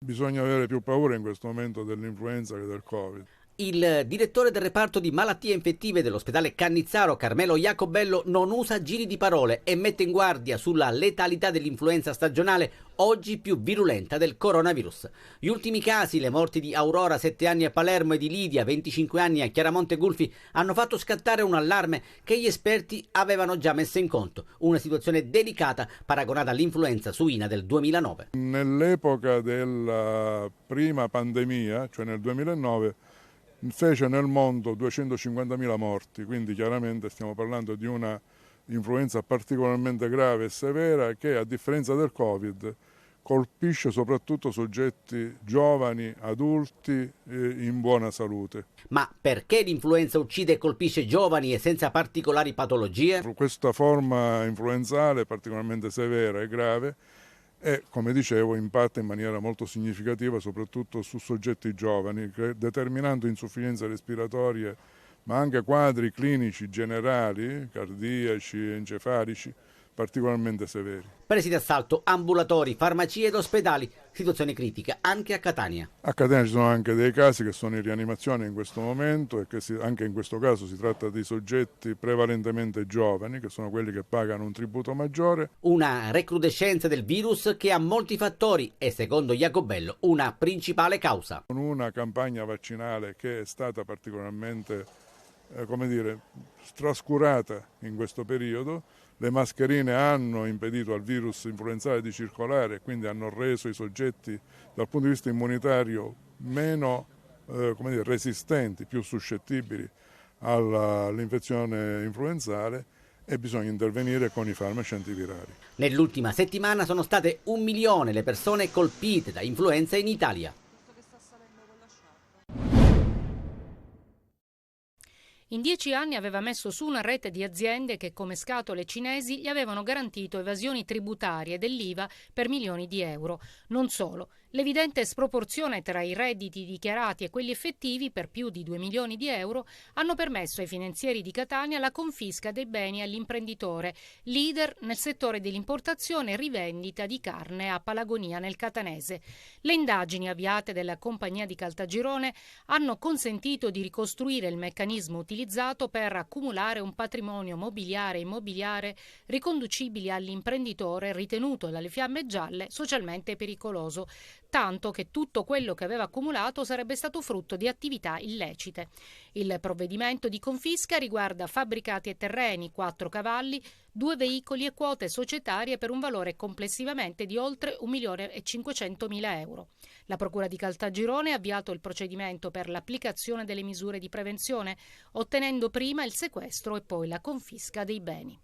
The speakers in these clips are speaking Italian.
bisogna avere più paura in questo momento dell'influenza che del Covid. Il direttore del reparto di malattie infettive dell'ospedale Cannizzaro, Carmelo Jacobello, non usa giri di parole e mette in guardia sulla letalità dell'influenza stagionale, oggi più virulenta del coronavirus. Gli ultimi casi, le morti di Aurora, 7 anni a Palermo, e di Lidia, 25 anni a Chiaramonte Gulfi, hanno fatto scattare un allarme che gli esperti avevano già messo in conto. Una situazione delicata paragonata all'influenza suina del 2009. Nell'epoca della prima pandemia, cioè nel 2009, fece nel mondo 250.000 morti, quindi chiaramente stiamo parlando di una influenza particolarmente grave e severa che, a differenza del Covid, colpisce soprattutto soggetti giovani, adulti in buona salute. Ma perché l'influenza uccide e colpisce giovani e senza particolari patologie? Questa forma influenzale è particolarmente severa e grave e, come dicevo, impatta in maniera molto significativa soprattutto su soggetti giovani, determinando insufficienze respiratorie, ma anche quadri clinici generali, cardiaci, encefalici, particolarmente severi. Presi d'assalto ambulatori, farmacie ed ospedali, situazione critica anche a Catania. A Catania ci sono anche dei casi che sono in rianimazione in questo momento e che anche in questo caso si tratta di soggetti prevalentemente giovani, che sono quelli che pagano un tributo maggiore. Una recrudescenza del virus che ha molti fattori e, secondo Jacobello, una principale causa. Con una campagna vaccinale che è stata particolarmente trascurata in questo periodo. Le mascherine hanno impedito al virus influenzale di circolare e quindi hanno reso i soggetti dal punto di vista immunitario meno resistenti, più suscettibili all'infezione influenzale, e bisogna intervenire con i farmaci antivirali. Nell'ultima settimana sono state 1 milione le persone colpite da influenza in Italia. In 10 anni aveva messo su una rete di aziende che, come scatole cinesi, gli avevano garantito evasioni tributarie dell'IVA per milioni di euro. Non solo. L'evidente sproporzione tra i redditi dichiarati e quelli effettivi, per più di 2 milioni di euro, hanno permesso ai finanzieri di Catania la confisca dei beni all'imprenditore, leader nel settore dell'importazione e rivendita di carne a Palagonia nel catanese. Le indagini avviate dalla compagnia di Caltagirone hanno consentito di ricostruire il meccanismo utilizzato per accumulare un patrimonio mobiliare e immobiliare riconducibili all'imprenditore ritenuto dalle Fiamme Gialle socialmente pericoloso, tanto che tutto quello che aveva accumulato sarebbe stato frutto di attività illecite. Il provvedimento di confisca riguarda fabbricati e terreni, 4 cavalli, 2 veicoli e quote societarie per un valore complessivamente di oltre 1.500.000 euro. La Procura di Caltagirone ha avviato il procedimento per l'applicazione delle misure di prevenzione, ottenendo prima il sequestro e poi la confisca dei beni.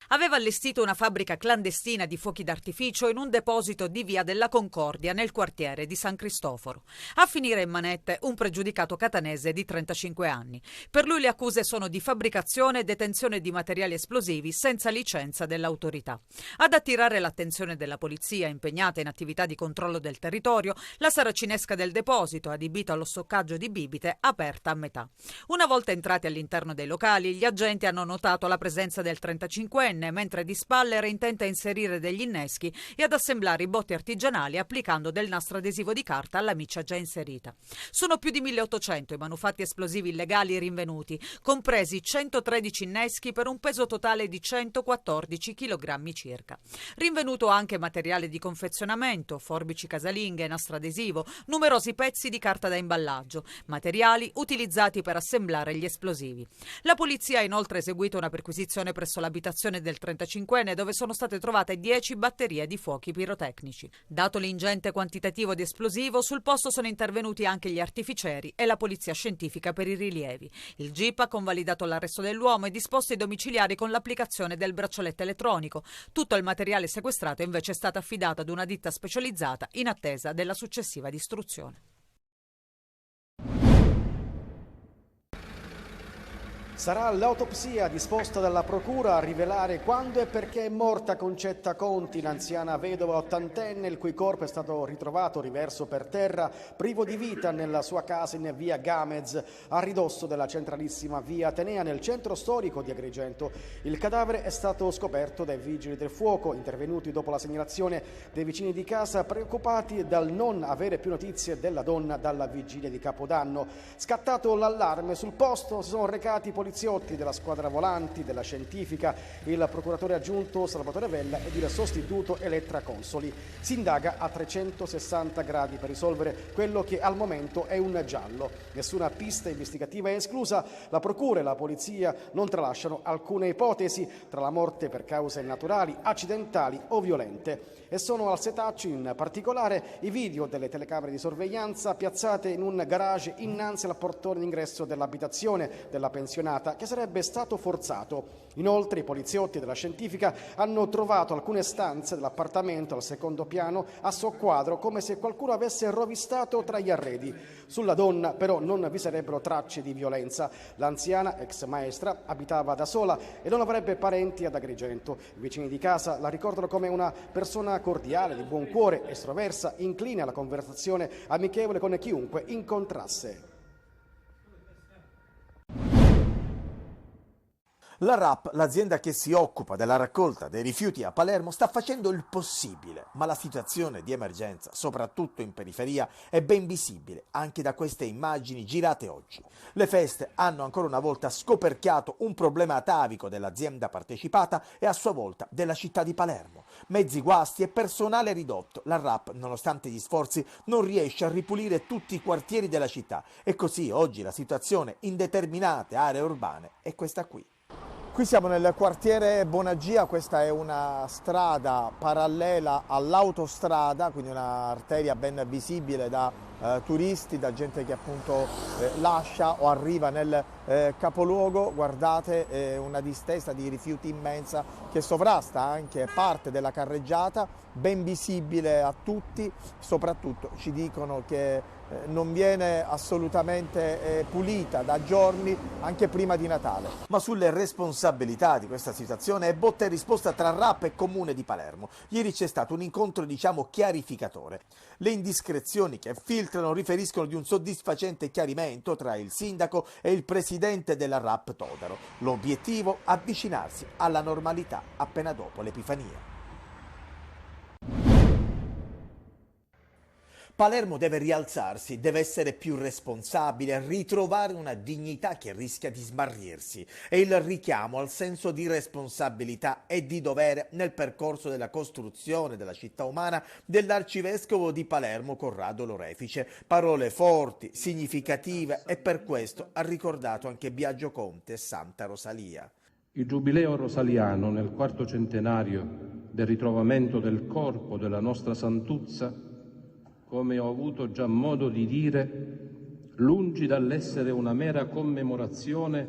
Aveva allestito una fabbrica clandestina di fuochi d'artificio in un deposito di Via della Concordia nel quartiere di San Cristoforo. A finire in manette un pregiudicato catanese di 35 anni. Per lui le accuse sono di fabbricazione e detenzione di materiali esplosivi senza licenza dell'autorità. Ad attirare l'attenzione della polizia impegnata in attività di controllo del territorio, la saracinesca del deposito, adibito allo stoccaggio di bibite, aperta a metà. Una volta entrati all'interno dei locali, gli agenti hanno notato la presenza del 35enne, mentre di spalle era intenta a inserire degli inneschi e ad assemblare i botti artigianali applicando del nastro adesivo di carta alla miccia già inserita. Sono più di 1.800 i manufatti esplosivi illegali rinvenuti, compresi 113 inneschi per un peso totale di 114 kg circa. Rinvenuto anche materiale di confezionamento, forbici casalinghe, nastro adesivo, numerosi pezzi di carta da imballaggio, materiali utilizzati per assemblare gli esplosivi. La polizia ha inoltre eseguito una perquisizione presso l'abitazione del 35enne, dove sono state trovate 10 batterie di fuochi pirotecnici. Dato l'ingente quantitativo di esplosivo, sul posto sono intervenuti anche gli artificieri e la polizia scientifica per i rilievi. Il GIP ha convalidato l'arresto dell'uomo e disposto i domiciliari con l'applicazione del braccialetto elettronico. Tutto il materiale sequestrato invece è stato affidato ad una ditta specializzata in attesa della successiva distruzione. Sarà l'autopsia disposta dalla procura a rivelare quando e perché è morta Concetta Conti, l'anziana vedova ottantenne il cui corpo è stato ritrovato riverso per terra, privo di vita nella sua casa in via Gamez, a ridosso della centralissima via Atenea nel centro storico di Agrigento. Il cadavere è stato scoperto dai vigili del fuoco, intervenuti dopo la segnalazione dei vicini di casa preoccupati dal non avere più notizie della donna dalla vigilia di Capodanno. Scattato l'allarme, sul posto si sono recati poliziotti della squadra volanti, della scientifica, il procuratore aggiunto Salvatore Vella ed il sostituto Elettra Consoli. Si indaga a 360 gradi per risolvere quello che al momento è un giallo. Nessuna pista investigativa è esclusa, la procura e la polizia non tralasciano alcune ipotesi tra la morte per cause naturali, accidentali o violente. E sono al setaccio in particolare i video delle telecamere di sorveglianza piazzate in un garage innanzi al portone d'ingresso dell'abitazione della pensionata, che sarebbe stato forzato. Inoltre i poliziotti della scientifica hanno trovato alcune stanze dell'appartamento al secondo piano a soqquadro, come se qualcuno avesse rovistato tra gli arredi. Sulla donna però non vi sarebbero tracce di violenza. L'anziana, ex maestra, abitava da sola e non avrebbe parenti ad Agrigento. I vicini di casa la ricordano come una persona cordiale, di buon cuore, estroversa, incline alla conversazione amichevole con chiunque incontrasse. La RAP, l'azienda che si occupa della raccolta dei rifiuti a Palermo, sta facendo il possibile, ma la situazione di emergenza, soprattutto in periferia, è ben visibile anche da queste immagini girate oggi. Le feste hanno ancora una volta scoperchiato un problema atavico dell'azienda partecipata e a sua volta della città di Palermo. Mezzi guasti e personale ridotto. La RAP, nonostante gli sforzi, non riesce a ripulire tutti i quartieri della città e così oggi la situazione in determinate aree urbane è questa qui. Qui siamo nel quartiere Bonagia, questa è una strada parallela all'autostrada, quindi un'arteria ben visibile da turisti, da gente che appunto lascia o arriva nel capoluogo. Guardate, una distesa di rifiuti immensa che sovrasta anche parte della carreggiata, ben visibile a tutti, soprattutto ci dicono che non viene assolutamente pulita da giorni, anche prima di Natale. Ma sulle responsabilità di questa situazione è botta e risposta tra RAP e Comune di Palermo. Ieri c'è stato un incontro, chiarificatore. Le indiscrezioni che filtrano riferiscono di un soddisfacente chiarimento tra il sindaco e il presidente della RAP Todaro. L'obiettivo? Avvicinarsi alla normalità appena dopo l'Epifania. Palermo deve rialzarsi, deve essere più responsabile, ritrovare una dignità che rischia di smarrirsi e il richiamo al senso di responsabilità e di dovere nel percorso della costruzione della città umana dell'arcivescovo di Palermo Corrado Lorefice. Parole forti, significative e per questo ha ricordato anche Biagio Conte e Santa Rosalia. Il giubileo rosaliano nel quarto centenario del ritrovamento del corpo della nostra Santuzza, come ho avuto già modo di dire, lungi dall'essere una mera commemorazione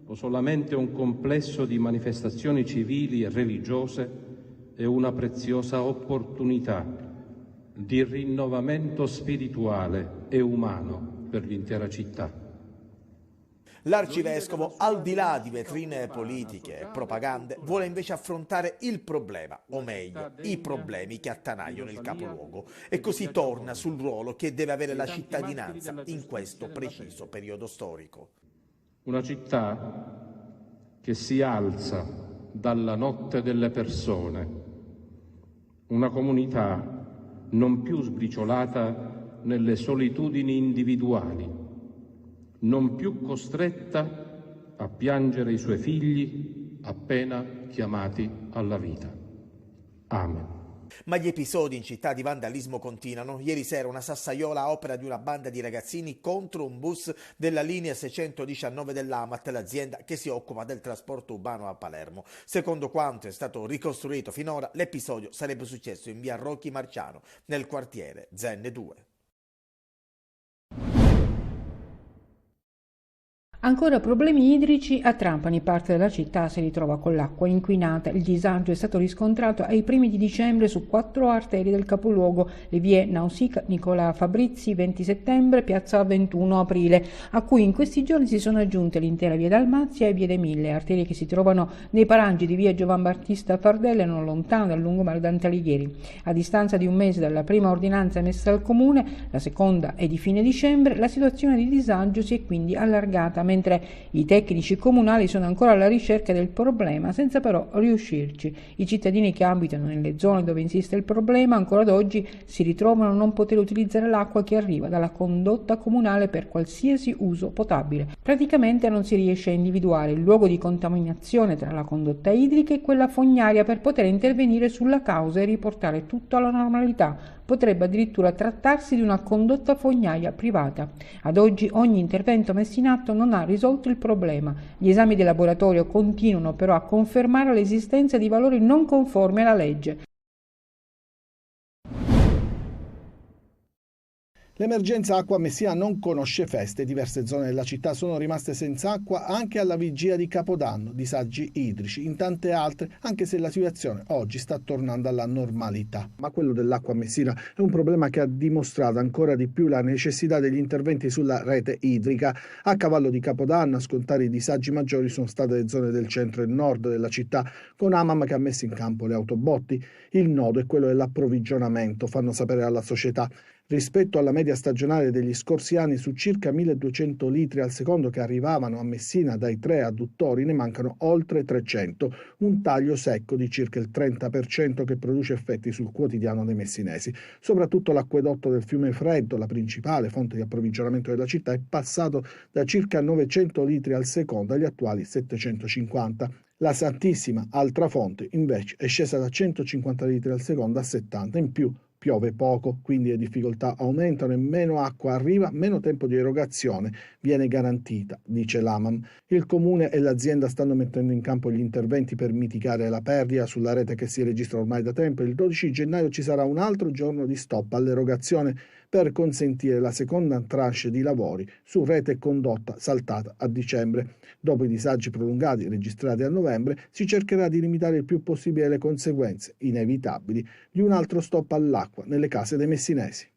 o solamente un complesso di manifestazioni civili e religiose, è una preziosa opportunità di rinnovamento spirituale e umano per l'intera città. L'arcivescovo, al di là di vetrine politiche e propagande, vuole invece affrontare il problema, o meglio, i problemi che attanagliano il capoluogo, e così torna sul ruolo che deve avere la cittadinanza in questo preciso periodo storico. Una città che si alza dalla notte delle persone, una comunità non più sbriciolata nelle solitudini individuali, non più costretta a piangere i suoi figli appena chiamati alla vita. Amen. Ma gli episodi in città di vandalismo continuano. Ieri sera una sassaiola a opera di una banda di ragazzini contro un bus della linea 619 dell'Amat, l'azienda che si occupa del trasporto urbano a Palermo. Secondo quanto è stato ricostruito finora, l'episodio sarebbe successo in via Rocchi Marciano, nel quartiere Zenne 2. Ancora problemi idrici a Trapani, parte della città si ritrova con l'acqua inquinata. Il disagio è stato riscontrato ai primi di dicembre su 4 arterie del capoluogo, le vie Nausicaa, Nicola Fabrizi 20 settembre, piazza 21 aprile, a cui in questi giorni si sono aggiunte l'intera via Dalmazia e via dei Mille, arterie che si trovano nei paraggi di via Giovan Battista Fardelle, non lontano dal lungomare Dante Alighieri. A distanza di un mese dalla prima ordinanza emessa dal Comune, la seconda è di fine dicembre, la situazione di disagio si è quindi allargata, mentre i tecnici comunali sono ancora alla ricerca del problema senza però riuscirci. I cittadini che abitano nelle zone dove insiste il problema ancora ad oggi si ritrovano a non poter utilizzare l'acqua che arriva dalla condotta comunale per qualsiasi uso potabile. Praticamente non si riesce a individuare il luogo di contaminazione tra la condotta idrica e quella fognaria per poter intervenire sulla causa e riportare tutto alla normalità. Potrebbe addirittura trattarsi di una condotta fognaria privata. Ad oggi ogni intervento messo in atto non ha risolto il problema. Gli esami di laboratorio continuano però a confermare l'esistenza di valori non conformi alla legge. L'emergenza acqua a Messina non conosce feste, diverse zone della città sono rimaste senza acqua anche alla vigilia di Capodanno, disagi idrici, in tante altre, anche se la situazione oggi sta tornando alla normalità. Ma quello dell'acqua a Messina è un problema che ha dimostrato ancora di più la necessità degli interventi sulla rete idrica. A cavallo di Capodanno a scontare i disagi maggiori sono state le zone del centro e nord della città, con Amam che ha messo in campo le autobotti. Il nodo è quello dell'approvvigionamento, fanno sapere alla società. Rispetto alla media stagionale degli scorsi anni, su circa 1200 litri al secondo che arrivavano a Messina dai 3 adduttori ne mancano oltre 300, un taglio secco di circa il 30% che produce effetti sul quotidiano dei messinesi. Soprattutto l'acquedotto del fiume Freddo, la principale fonte di approvvigionamento della città, è passato da circa 900 litri al secondo agli attuali 750. La Santissima, altra fonte, invece è scesa da 150 litri al secondo a 70, in più piove poco, quindi le difficoltà aumentano e meno acqua arriva, meno tempo di erogazione viene garantita, dice l'AMAM. Il Comune e l'azienda stanno mettendo in campo gli interventi per mitigare la perdita sulla rete che si registra ormai da tempo. Il 12 gennaio ci sarà un altro giorno di stop all'erogazione per consentire la seconda tranche di lavori su rete e condotta saltata a dicembre. Dopo i disagi prolungati registrati a novembre, si cercherà di limitare il più possibile le conseguenze inevitabili di un altro stop all'acqua nelle case dei messinesi.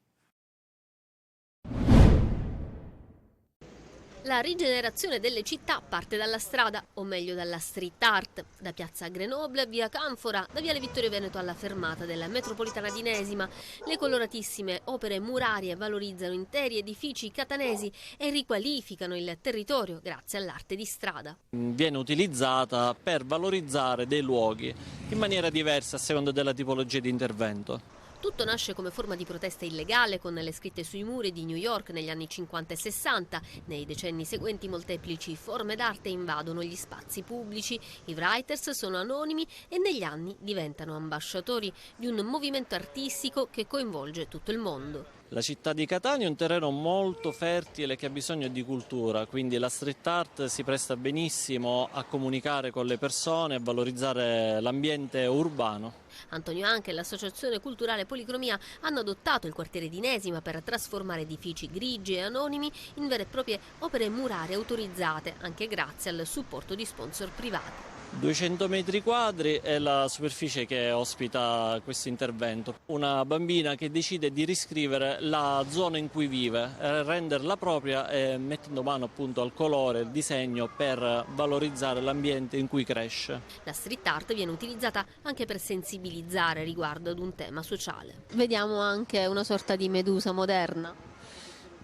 La rigenerazione delle città parte dalla strada, o meglio dalla street art, da piazza Grenoble a via Canfora, da viale Vittorio Veneto alla fermata della metropolitana di Nesima. Le coloratissime opere murarie valorizzano interi edifici catanesi e riqualificano il territorio grazie all'arte di strada. Viene utilizzata per valorizzare dei luoghi in maniera diversa a seconda della tipologia di intervento. Tutto nasce come forma di protesta illegale con le scritte sui muri di New York negli anni 50 e 60. Nei decenni seguenti molteplici forme d'arte invadono gli spazi pubblici. I writers sono anonimi e negli anni diventano ambasciatori di un movimento artistico che coinvolge tutto il mondo. La città di Catania è un terreno molto fertile che ha bisogno di cultura, quindi la street art si presta benissimo a comunicare con le persone, a valorizzare l'ambiente urbano. Antonio Anche e l'Associazione Culturale Policromia hanno adottato il quartiere di Nesima per trasformare edifici grigi e anonimi in vere e proprie opere murarie autorizzate, anche grazie al supporto di sponsor privati. 200 metri quadri è la superficie che ospita questo intervento. Una bambina che decide di riscrivere la zona in cui vive, renderla propria e mettendo mano appunto al colore, al disegno per valorizzare l'ambiente in cui cresce. La street art viene utilizzata anche per sensibilizzare riguardo ad un tema sociale. Vediamo anche una sorta di Medusa moderna.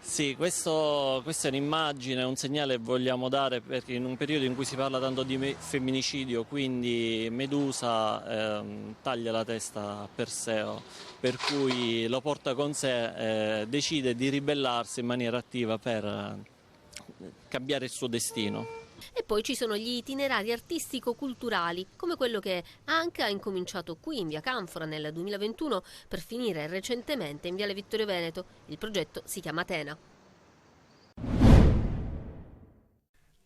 Sì, questa è un'immagine, un segnale che vogliamo dare perché in un periodo in cui si parla tanto di femminicidio, quindi Medusa taglia la testa a Perseo, per cui lo porta con sé, decide di ribellarsi in maniera attiva per cambiare il suo destino. E poi ci sono gli itinerari artistico-culturali, come quello che Anche ha incominciato qui in via Canfora nel 2021 per finire recentemente in viale Vittorio Veneto. Il progetto si chiama Atena.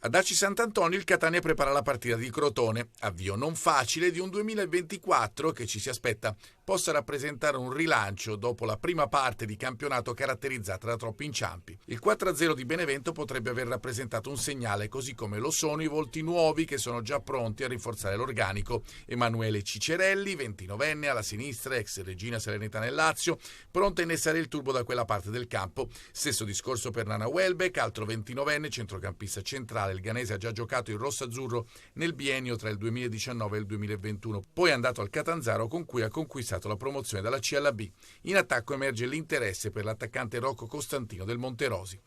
Ad Aci Sant'Antonio il Catania prepara la partita di Crotone, avvio non facile di un 2024 che ci si aspetta possa rappresentare un rilancio dopo la prima parte di campionato caratterizzata da troppi inciampi. Il 4-0 di Benevento potrebbe aver rappresentato un segnale, così come lo sono i volti nuovi che sono già pronti a rinforzare l'organico. Emanuele Cicerelli, 29enne, alla sinistra, ex Regina Salernitana nel Lazio, pronta a innestare il turbo da quella parte del campo. Stesso discorso per Nana Welbeck, altro 29enne, centrocampista centrale. Il ghanese ha già giocato il rosso-azzurro nel biennio tra il 2019 e il 2021, poi è andato al Catanzaro con cui ha conquistato la promozione dalla C alla B. In attacco emerge l'interesse per l'attaccante Rocco Costantino del Monterosi.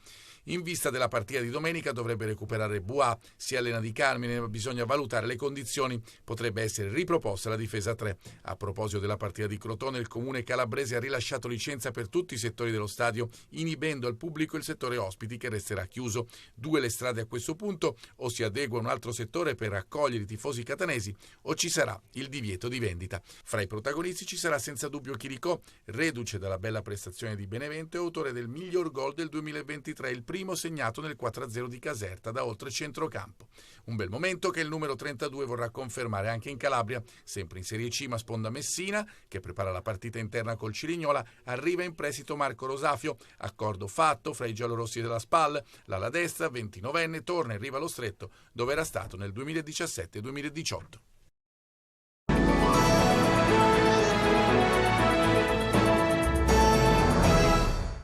In vista della partita di domenica dovrebbe recuperare Buà, si allena Di Carmine, ma bisogna valutare le condizioni, potrebbe essere riproposta la difesa 3. A proposito della partita di Crotone, il comune calabrese ha rilasciato licenza per tutti i settori dello stadio, inibendo al pubblico il settore ospiti che resterà chiuso. 2 le strade a questo punto: o si adegua un altro settore per accogliere i tifosi catanesi o ci sarà il divieto di vendita. Fra i protagonisti ci sarà senza dubbio Chiricò, reduce dalla bella prestazione di Benevento e autore del miglior gol del 2023, il primo segnato nel 4-0 di Caserta da oltre centrocampo. Un bel momento che il numero 32 vorrà confermare anche in Calabria, sempre in Serie C, ma sponda Messina, che prepara la partita interna col Cirignola. Arriva in prestito Marco Rosafio, accordo fatto fra i giallorossi della SPAL. L'ala destra, 29enne, torna e arriva allo Stretto, dove era stato nel 2017-2018.